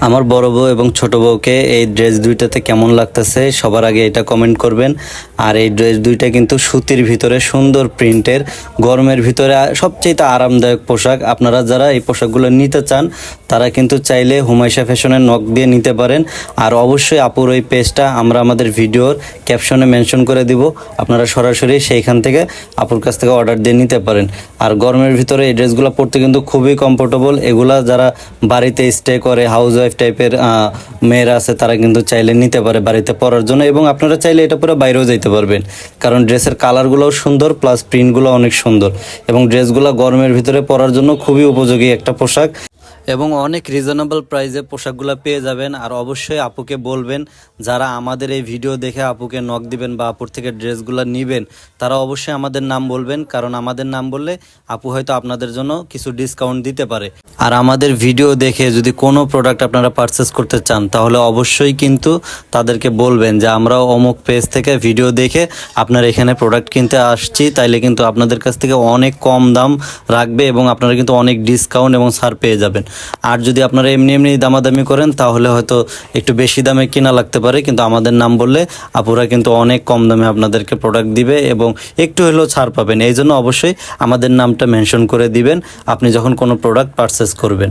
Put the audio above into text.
আমার বড় বউ এবং ছোট বউকে এই ড্রেস দুইটাতে কেমন লাগতেছে সবার আগে এটা কমেন্ট করবেন। আর এই ড্রেস দুইটা কিন্তু সুতির ভিতরে সুন্দর প্রিন্টের, গরমের ভিতরে সবচেয়ে আরামদায়ক পোশাক। আপনারা যারা এই পোশাকগুলো নিতে চান তারা কিন্তু চাইলে হুমায়শা ফ্যাশনের নক দিয়ে নিতে পারেন। আর অবশ্যই আপুর ওই পেজটা আমরা আমাদের ভিডিওর ক্যাপশনে মেনশন করে দিব, আপনারা সরাসরি সেইখান থেকে আপুর কাছ থেকে অর্ডার দিয়ে নিতে পারেন। আর গরমের ভিতরে এই ড্রেসগুলো পরতে কিন্তু খুবই কমফোর্টেবল। এগুলা যারা বাড়িতে স্টে করে, হাউস ওয়াইফ টাইপের মেয়েরা আছে, তারা কিন্তু চাইলে নিতে পারে বাড়িতে পরার জন্য। এবং আপনারা চাইলে এটা পরে বাইরেও যাইতে পারবেন, কারণ ড্রেসের কালারগুলোও সুন্দর, প্লাস প্রিন্টগুলো অনেক সুন্দর। এবং ড্রেসগুলো গরমের ভিতরে পরার জন্য খুবই উপযোগী একটা পোশাক, এবং অনেক রিজনেবল প্রাইসে পোশাকগুলো পেয়ে যাবেন। আর অবশ্যই আপুকে বলবেন, যারা আমাদের এই ভিডিও দেখে আপুকে নক দিবেন বা আপুর থেকে ড্রেসগুলো নেবেন, তারা অবশ্যই আমাদের নাম বলবেন, কারণ আমাদের নাম বললে আপু হয়তো আপনাদের জন্য কিছু ডিসকাউন্ট দিতে পারে। আর আমাদের ভিডিও দেখে যদি কোনো প্রোডাক্ট আপনারা পারচেস করতে চান, তাহলে অবশ্যই কিন্তু তাদেরকে বলবেন যে আমরা অমুক পেজ থেকে ভিডিও দেখে আপনার এখানে প্রোডাক্ট কিনতে আসছি, তাইলে কিন্তু আপনাদের কাছ থেকে অনেক কম দাম রাখবে এবং আপনারা কিন্তু অনেক ডিসকাউন্ট এবং ছাড় পেয়ে যাবেন। আর যদি আপনারা এমনি এমনি দামাদামি করেন, তাহলে হয়তো একটু বেশি দামে কিনা লাগতে পারে, কিন্তু আমাদের নাম বললে আপুরা কিন্তু অনেক কম দামে আপনাদেরকে প্রোডাক্ট দিবে এবং একটু হলেও ছাড় পাবেন। এই জন্য অবশ্যই আমাদের নামটা মেনশন করে দিবেন আপনি যখন কোনো প্রোডাক্ট পারচেস করবেন।